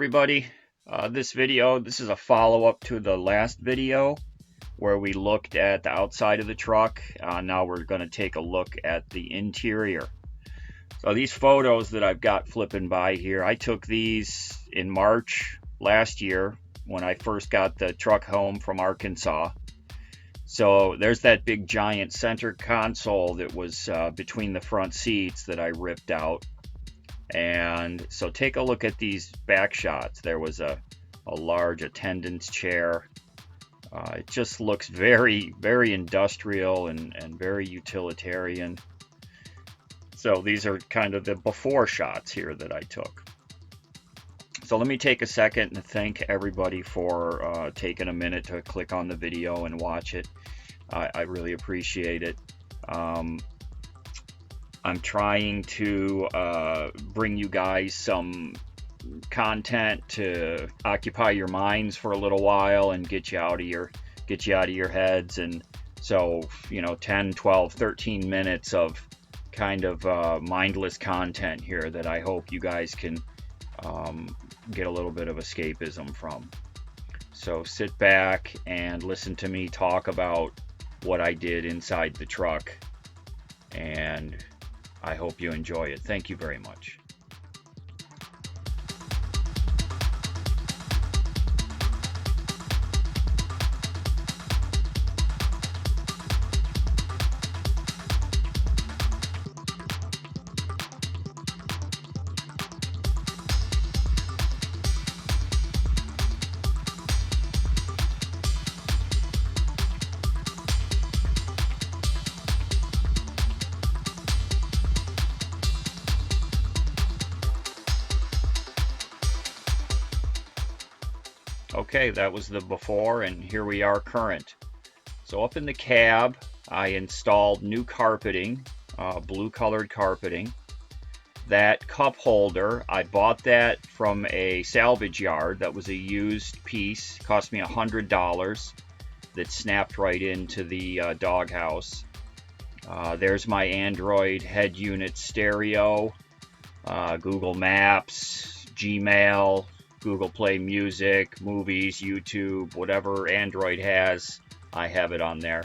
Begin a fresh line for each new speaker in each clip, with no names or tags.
everybody. This is a follow-up to the last video where we looked at the outside of the truck. Now we're going to take a look at the interior. So these photos that I've got flipping by here, I took these in March last year when I first got the truck home from Arkansas. So there's that big giant center console that was between the front seats that I ripped out. And so take a look at these back shots. There was a large attendance chair. It just looks very, very industrial and very utilitarian. So these are kind of the before shots here that I took. So let me take a second and thank everybody for taking a minute to click on the video and watch it. I really appreciate it. I'm trying to bring you guys some content to occupy your minds for a little while and get you out of your heads. And so, 10, 12, 13 minutes of kind of mindless content here that I hope you guys can get a little bit of escapism from. So sit back and listen to me talk about what I did inside the truck, and I hope you enjoy it. Thank you very much. Okay, that was the before, and here we are current. So up in the cab, I installed new carpeting, blue colored carpeting. That cup holder, I bought that from a salvage yard. That was a used piece, cost me $100, that snapped right into the doghouse. There's my Android head unit stereo, Google Maps, Gmail, Google Play Music, movies, YouTube, whatever Android has, I have it on there.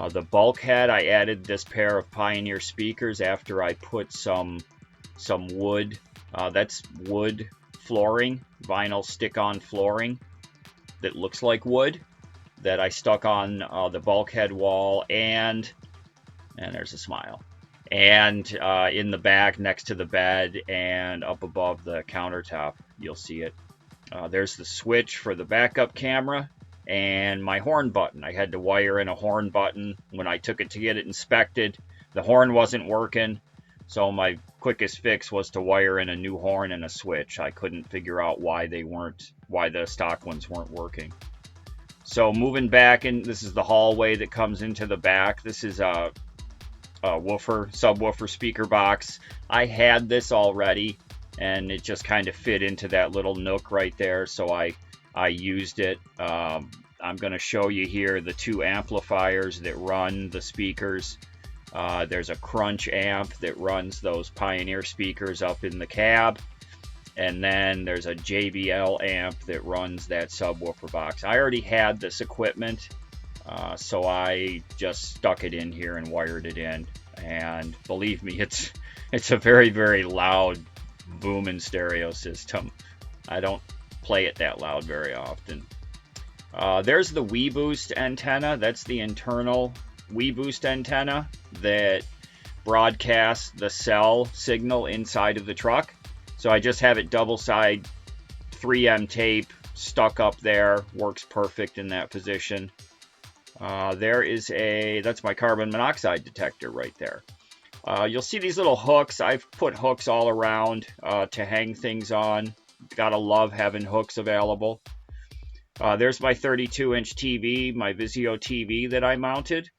The bulkhead, I added this pair of Pioneer speakers after I put some wood, that's wood flooring, vinyl stick-on flooring that looks like wood, that I stuck on the bulkhead wall, and there's a smile. And in the back next to the bed and up above the countertop, you'll see it. There's the switch for the backup camera and my horn button. I had to wire in a horn button when I took it to get it inspected. The horn wasn't working, so my quickest fix was to wire in a new horn and a switch. I couldn't figure out why the stock ones weren't working. So moving back in, this is the hallway that comes into the back. This is a subwoofer speaker box. I had this already, and it just kind of fit into that little nook right there, so I used it. I'm going to show you here the two amplifiers that run the speakers. There's a Crunch amp that runs those Pioneer speakers up in the cab, and then there's a JBL amp that runs that subwoofer box. I already had this equipment, so I just stuck it in here and wired it in, and believe me, it's a very, very loud booming stereo system. I don't play it that loud very often. There's the Weboost antenna. That's the internal Weboost antenna that broadcasts the cell signal inside of the truck. So I just have it double side 3M tape stuck up there. Works perfect in that position. That's my carbon monoxide detector right there. You'll see these little hooks. I've put hooks all around to hang things on. Gotta love having hooks available. There's my 32-inch TV, my Vizio TV that I mounted.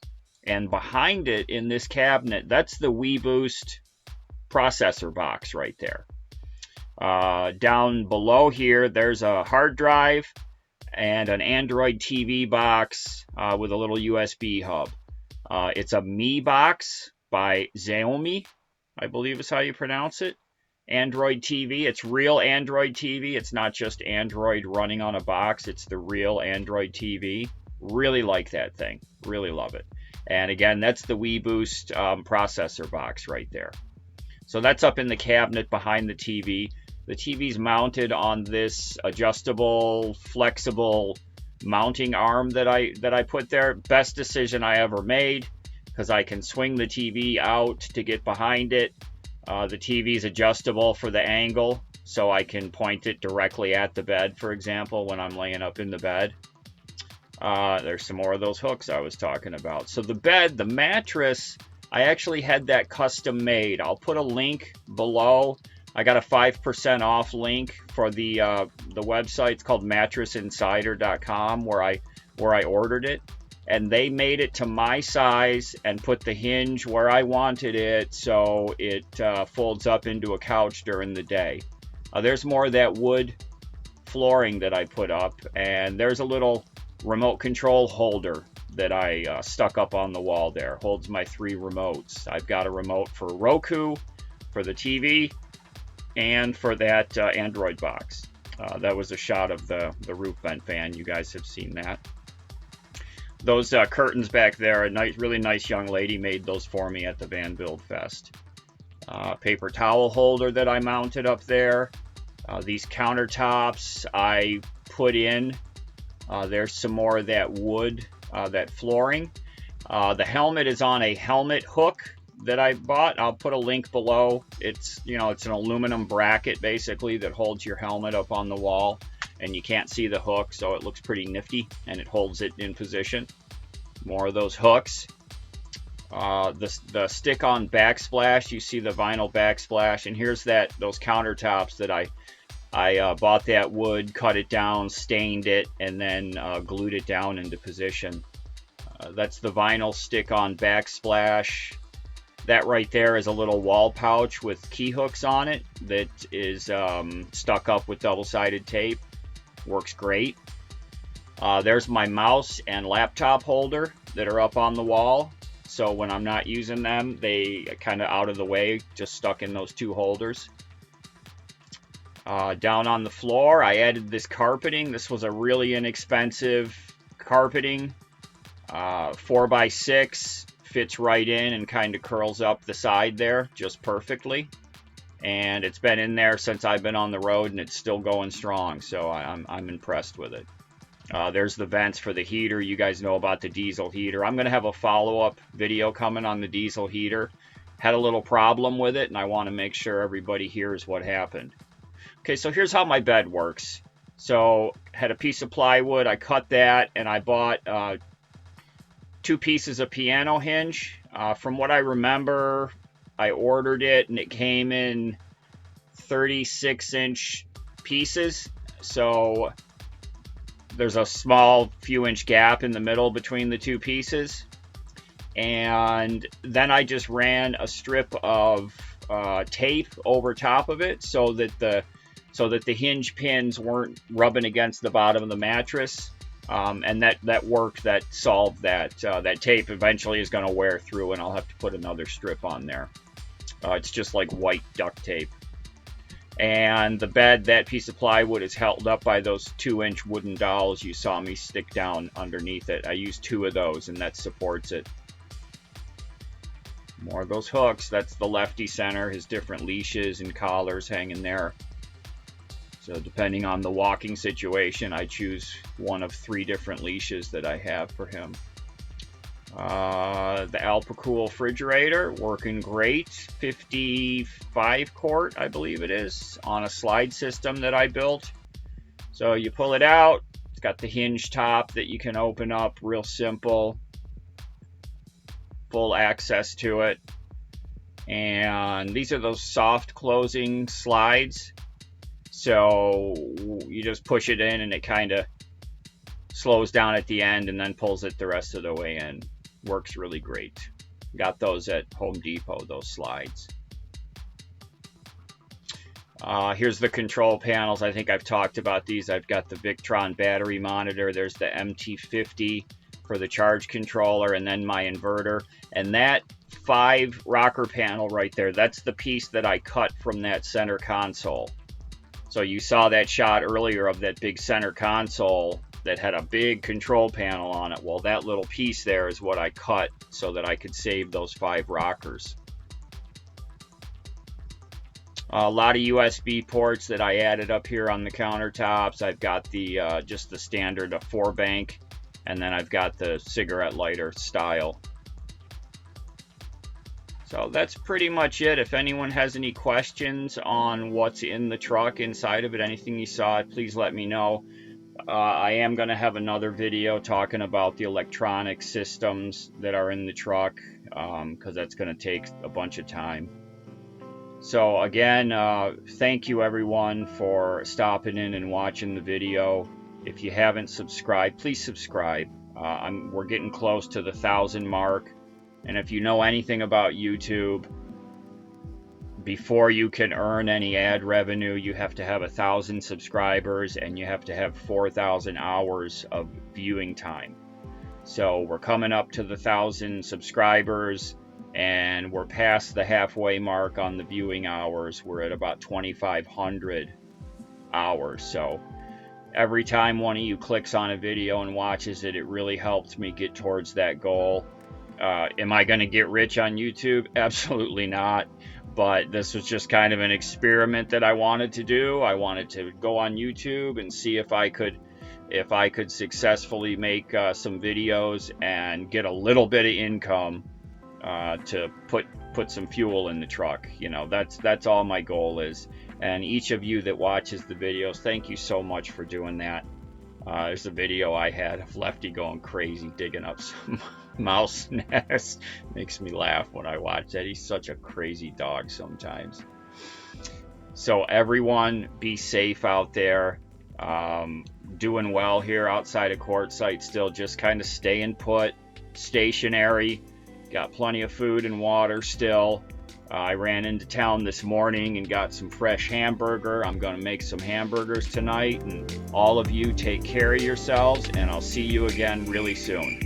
And behind it in this cabinet, that's the Weboost processor box right there. Down below here, there's a hard drive and an Android TV box with a little USB hub. It's a Mi box by Xiaomi, I believe is how you pronounce it. Android TV. It's real Android TV. It's not just Android running on a box. It's the real Android TV. Really like that thing. Really love it. And again, that's the Weboost processor box right there. So that's up in the cabinet behind the TV. The TV's mounted on this adjustable, flexible mounting arm that I put there. Best decision I ever made, because I can swing the TV out to get behind it. The TV's adjustable for the angle, so I can point it directly at the bed, for example, when I'm laying up in the bed. There's some more of those hooks I was talking about. So the bed, the mattress, I actually had that custom made. I'll put a link below. I got a 5% off link for the website. It's called mattressinsider.com, where I ordered it. And they made it to my size and put the hinge where I wanted it, so it folds up into a couch during the day. There's more of that wood flooring that I put up, and there's a little remote control holder that I stuck up on the wall there. Holds my 3 remotes. I've got a remote for Roku, for the TV, and for that Android box. That was a shot of the roof vent fan. You guys have seen that. Those curtains back there, a nice, really nice young lady made those for me at the Van Build Fest. Paper towel holder that I mounted up there. These countertops I put in. There's some more of that wood, that flooring. The helmet is on a helmet hook that I bought. I'll put a link below. It's, it's an aluminum bracket basically that holds your helmet up on the wall, and you can't see the hook, so it looks pretty nifty, and it holds it in position. More of those hooks. The stick-on backsplash, you see the vinyl backsplash, and here's those countertops that I bought that wood, cut it down, stained it, and then glued it down into position. That's the vinyl stick-on backsplash. That right there is a little wall pouch with key hooks on it that is stuck up with double-sided tape. Works great. There's my mouse and laptop holder that are up on the wall. So when I'm not using them, they kind of out of the way, just stuck in those 2 holders. Down on the floor, I added this carpeting. This was a really inexpensive carpeting. 4x6, fits right in and kind of curls up the side there just perfectly. And it's been in there since I've been on the road, and it's still going strong, so I'm impressed with it. There's the vents for the heater. You guys know about the diesel heater. I'm going to have a follow-up video coming on the diesel heater. Had a little problem with it, and I want to make sure everybody hears what happened. Okay, so here's how my bed works. So had a piece of plywood. I cut that, and I bought 2 pieces of piano hinge. From what I remember, I ordered it, and it came in 36-inch pieces. So there's a small few-inch gap in the middle between the 2 pieces. And then I just ran a strip of tape over top of it so that the hinge pins weren't rubbing against the bottom of the mattress. And that worked. That solved that. That tape eventually is going to wear through, and I'll have to put another strip on there. It's just like white duct tape. And the bed, that piece of plywood is held up by those 2-inch wooden dowels you saw me stick down underneath it. I used 2 of those, and that supports it. More of those hooks. That's the Lefty center, his different leashes and collars hanging there. So depending on the walking situation, I choose one of 3 different leashes that I have for him. The Alpacool Frigerator, working great. 55 quart, I believe it is, on a slide system that I built. So you pull it out. It's got the hinge top that you can open up, real simple. Full access to it. And these are those soft closing slides. So you just push it in, and it kind of slows down at the end and then pulls it the rest of the way in. Works really great. Got those at Home Depot, those slides. Here's the control panels. I think I've talked about these. I've got the Victron battery monitor. There's the MT50 for the charge controller, and then my inverter. And that 5 rocker panel right there, that's the piece that I cut from that center console. So you saw that shot earlier of that big center console that had a big control panel on it. Well, that little piece there is what I cut so that I could save those 5 rockers. A lot of USB ports that I added up here on the countertops. I've got the just the standard 4-bank, and then I've got the cigarette lighter style. So that's pretty much it. If anyone has any questions on what's in the truck, inside of it, anything you saw, please let me know. I am going to have another video talking about the electronic systems that are in the truck, because that's going to take a bunch of time. So again, thank you everyone for stopping in and watching the video. If you haven't subscribed, please subscribe. We're getting close to the 1,000 mark. And if you know anything about YouTube, before you can earn any ad revenue, you have to have 1,000 subscribers and you have to have 4,000 hours of viewing time. So we're coming up to the 1,000 subscribers, and we're past the halfway mark on the viewing hours. We're at about 2,500 hours. So every time one of you clicks on a video and watches it, it really helps me get towards that goal. Am I going to get rich on YouTube? Absolutely not. But this was just kind of an experiment that I wanted to do. I wanted to go on YouTube and see if I could successfully make some videos and get a little bit of income to put some fuel in the truck. You know, that's all my goal is. And each of you that watches the videos, thank you so much for doing that. There's a video I had of Lefty going crazy digging up some mouse nest. Makes me laugh when I watch that. He's such a crazy dog sometimes. So everyone, be safe out there. Doing well here outside of Quartzsite still, just kind of staying put, stationary. Got plenty of food and water still. I ran into town this morning and got some fresh hamburger. I'm going to make some hamburgers tonight. And all of you take care of yourselves, and I'll see you again really soon.